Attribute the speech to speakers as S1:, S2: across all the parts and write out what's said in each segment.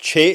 S1: 6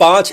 S1: 5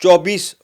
S1: 24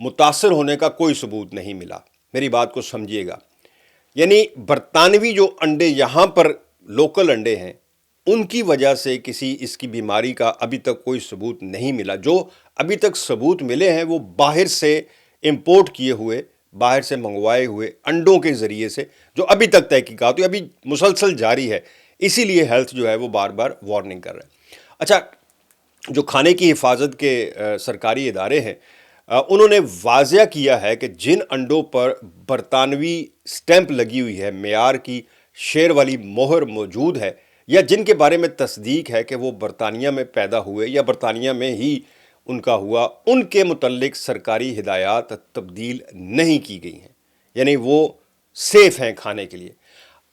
S1: متاثر ہونے کا کوئی ثبوت نہیں ملا. میری بات کو سمجھیے گا. یعنی برطانوی جو انڈے یہاں پر لوکل انڈے ہیں ان کی وجہ سے کسی اس کی بیماری کا ابھی تک کوئی ثبوت نہیں ملا. جو ابھی تک ثبوت ملے ہیں وہ باہر سے امپورٹ کیے ہوئے، باہر سے منگوائے ہوئے انڈوں کے ذریعے سے، جو ابھی تک تحقیقات ابھی مسلسل جاری ہے. اسی لیے ہیلتھ جو ہے وہ بار بار وارننگ کر رہا ہے. اچھا، جو کھانے کی حفاظت کے سرکاری ادارے ہیں انہوں نے واضح کیا ہے کہ جن انڈوں پر برطانوی سٹیمپ لگی ہوئی ہے، معیار کی شیر والی مہر موجود ہے، یا جن کے بارے میں تصدیق ہے کہ وہ برطانیہ میں پیدا ہوئے یا برطانیہ میں ہی ان کا ہوا، ان کے متعلق سرکاری ہدایات تبدیل نہیں کی گئی ہیں. یعنی وہ سیف ہیں کھانے کے لیے.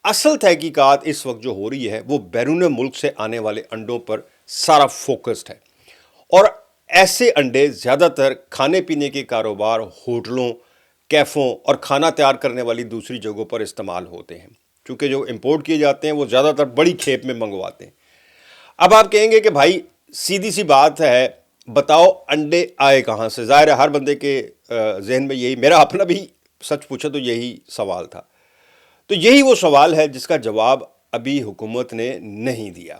S1: اصل تحقیقات اس وقت جو ہو رہی ہے وہ بیرون ملک سے آنے والے انڈوں پر سارا فوکسڈ ہے، اور ایسے انڈے زیادہ تر کھانے پینے کے کاروبار، ہوٹلوں، کیفوں اور کھانا تیار کرنے والی دوسری جگہوں پر استعمال ہوتے ہیں. چونکہ جو امپورٹ کیے جاتے ہیں وہ زیادہ تر بڑی کھیپ میں منگواتے ہیں. اب آپ کہیں گے کہ بھائی سیدھی سی بات ہے، بتاؤ انڈے آئے کہاں سے؟ ظاہر ہے ہر بندے کے ذہن میں یہی، میرا اپنا بھی سچ پوچھا تو یہی سوال تھا. تو یہی وہ سوال ہے جس کا جواب ابھی حکومت نے نہیں دیا.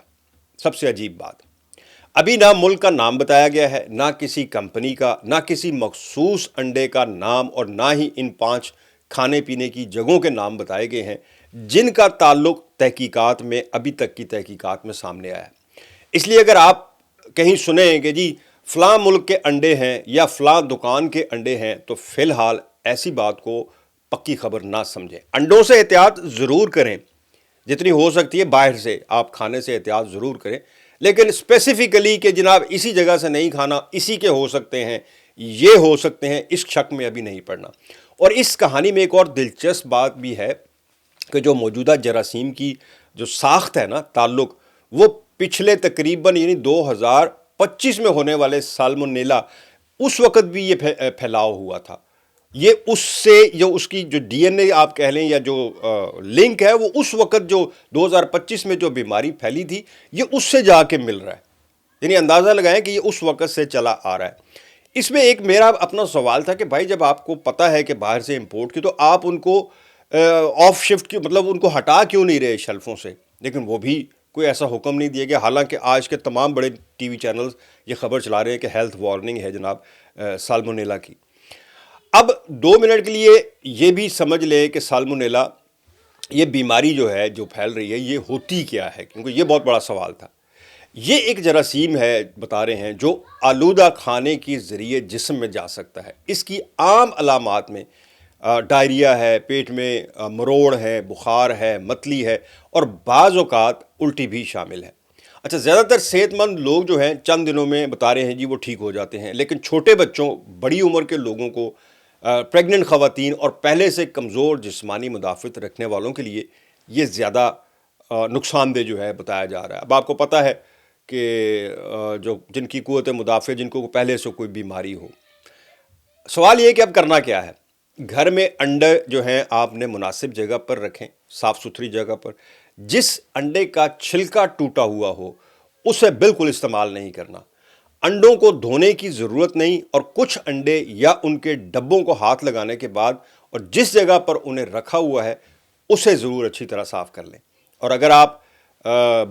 S1: سب سے عجیب بات، ابھی نہ ملک کا نام بتایا گیا ہے، نہ کسی کمپنی کا، نہ کسی مخصوص انڈے کا نام، اور نہ ہی ان 5 کھانے پینے کی جگہوں کے نام بتائے گئے ہیں جن کا تعلق تحقیقات میں ابھی تک کی تحقیقات میں سامنے آیا ہے. اس لیے اگر آپ کہیں سنیں کہ جی فلاں ملک کے انڈے ہیں یا فلاں دکان کے انڈے ہیں، تو فی الحال ایسی بات کو پکی خبر نہ سمجھیں. انڈوں سے احتیاط ضرور کریں، جتنی ہو سکتی ہے باہر سے آپ کھانے سے احتیاط ضرور کریں، لیکن اسپیسیفکلی کہ جناب اسی جگہ سے نہیں کھانا، اسی کے ہو سکتے ہیں، یہ ہو سکتے ہیں، اس شک میں ابھی نہیں پڑنا. اور اس کہانی میں ایک اور دلچسپ بات بھی ہے کہ جو موجودہ جراثیم کی جو ساخت ہے نا، تعلق، وہ پچھلے تقریباً یعنی 2025 میں ہونے والے سالمونیلا، اس وقت بھی یہ پھیلاؤ ہوا تھا. یہ اس سے جو اس کی جو ڈی این اے آپ کہہ لیں یا جو لنک ہے، وہ اس وقت جو 2025 میں جو بیماری پھیلی تھی یہ اس سے جا کے مل رہا ہے. یعنی اندازہ لگائیں کہ یہ اس وقت سے چلا آ رہا ہے. اس میں ایک میرا اپنا سوال تھا کہ بھائی جب آپ کو پتہ ہے کہ باہر سے امپورٹ کی، تو آپ ان کو آف شفٹ کی، مطلب ان کو ہٹا کیوں نہیں رہے شیلفوں سے؟ لیکن وہ بھی کوئی ایسا حکم نہیں دیا گیا. حالانکہ آج کے تمام بڑے ٹی وی چینلز یہ خبر چلا رہے ہیں کہ ہیلتھ وارننگ ہے جناب سالمونیلا کی. اب 2 منٹ کے لیے یہ بھی سمجھ لیں کہ سالمونیلا یہ بیماری جو ہے جو پھیل رہی ہے یہ ہوتی کیا ہے، کیونکہ یہ بہت بڑا سوال تھا. یہ ایک جراثیم ہے، بتا رہے ہیں، جو آلودہ کھانے کے ذریعے جسم میں جا سکتا ہے. اس کی عام علامات میں ڈائریا ہے، پیٹ میں مروڑ ہے، بخار ہے، متلی ہے، اور بعض اوقات الٹی بھی شامل ہے. اچھا، زیادہ تر صحت مند لوگ جو ہیں چند دنوں میں بتا رہے ہیں جی وہ ٹھیک ہو جاتے ہیں، لیکن چھوٹے بچوں، بڑی عمر کے لوگوں کو، پریگننٹ خواتین اور پہلے سے کمزور جسمانی مدافعت رکھنے والوں کے لیے یہ زیادہ نقصان دہ جو ہے بتایا جا رہا ہے. اب آپ کو پتہ ہے کہ جو جن کی قوت مدافعت، جن کو پہلے سے کوئی بیماری ہو، سوال یہ ہے کہ اب کرنا کیا ہے. گھر میں انڈے جو ہیں آپ نے مناسب جگہ پر رکھیں، صاف ستھری جگہ پر. جس انڈے کا چھلکا ٹوٹا ہوا ہو اسے بالکل استعمال نہیں کرنا. انڈوں کو دھونے کی ضرورت نہیں، اور کچھ انڈے یا ان کے ڈبوں کو ہاتھ لگانے کے بعد اور جس جگہ پر انہیں رکھا ہوا ہے اسے ضرور اچھی طرح صاف کر لیں. اور اگر آپ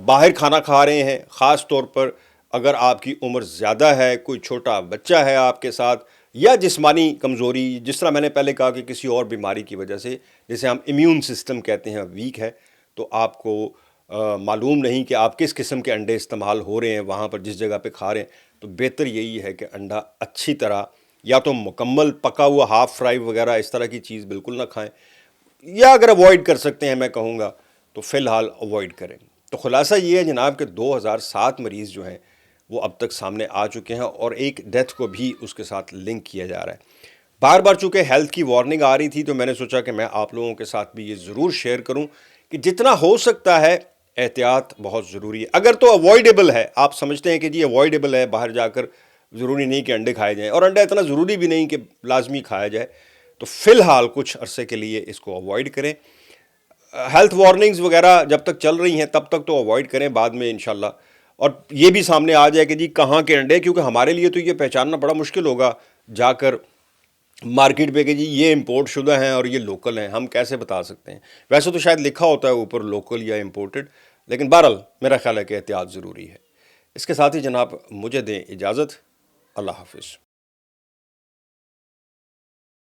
S1: باہر کھانا کھا رہے ہیں، خاص طور پر اگر آپ کی عمر زیادہ ہے، کوئی چھوٹا بچہ ہے آپ کے ساتھ، یا جسمانی کمزوری، جس طرح میں نے پہلے کہا کہ کسی اور بیماری کی وجہ سے، جسے ہم امیون سسٹم کہتے ہیں، ویک ہے، تو آپ کو معلوم نہیں کہ آپ کس قسم کے انڈے استعمال ہو رہے ہیں وہاں پر جس جگہ پہ کھا رہے ہیں، تو بہتر یہی ہے کہ انڈا اچھی طرح یا تو مکمل پکا ہوا ہاف فرائی وغیرہ اس طرح کی چیز بالکل نہ کھائیں، یا اگر اوائڈ کر سکتے ہیں میں کہوں گا تو فی الحال اوائڈ کریں. تو خلاصہ یہ ہے جناب کہ 2007 مریض جو ہیں وہ اب تک سامنے آ چکے ہیں، اور ایک ڈیتھ کو بھی اس کے ساتھ لنک کیا جا رہا ہے. بار بار چونکہ ہیلتھ کی وارننگ آ رہی تھی تو میں نے سوچا کہ میں آپ لوگوں کے ساتھ بھی یہ ضرور شیئر کروں کہ جتنا ہو سکتا ہے احتیاط بہت ضروری ہے. اگر تو اوائڈیبل ہے، آپ سمجھتے ہیں کہ جی اوائڈیبل ہے، باہر جا کر ضروری نہیں کہ انڈے کھائے جائیں، اور انڈا اتنا ضروری بھی نہیں کہ لازمی کھایا جائے، تو فی الحال کچھ عرصے کے لیے اس کو اوائڈ کریں. ہیلتھ وارننگز وغیرہ جب تک چل رہی ہیں تب تک تو اوائڈ کریں، بعد میں انشاءاللہ اور یہ بھی سامنے آ جائے کہ جی کہاں کے انڈے، کیونکہ ہمارے لیے تو یہ پہچاننا بڑا مشکل ہوگا جا کر مارکیٹ پہ کہ جی یہ امپورٹ شدہ ہیں اور یہ لوکل ہیں، ہم کیسے بتا سکتے ہیں؟ ویسے تو شاید لکھا ہوتا ہے اوپر لوکل یا امپورٹڈ، لیکن بہرحال میرا خیال ہے کہ احتیاط ضروری ہے۔ اس کے ساتھ ہی جناب مجھے دیں اجازت، اللہ حافظ۔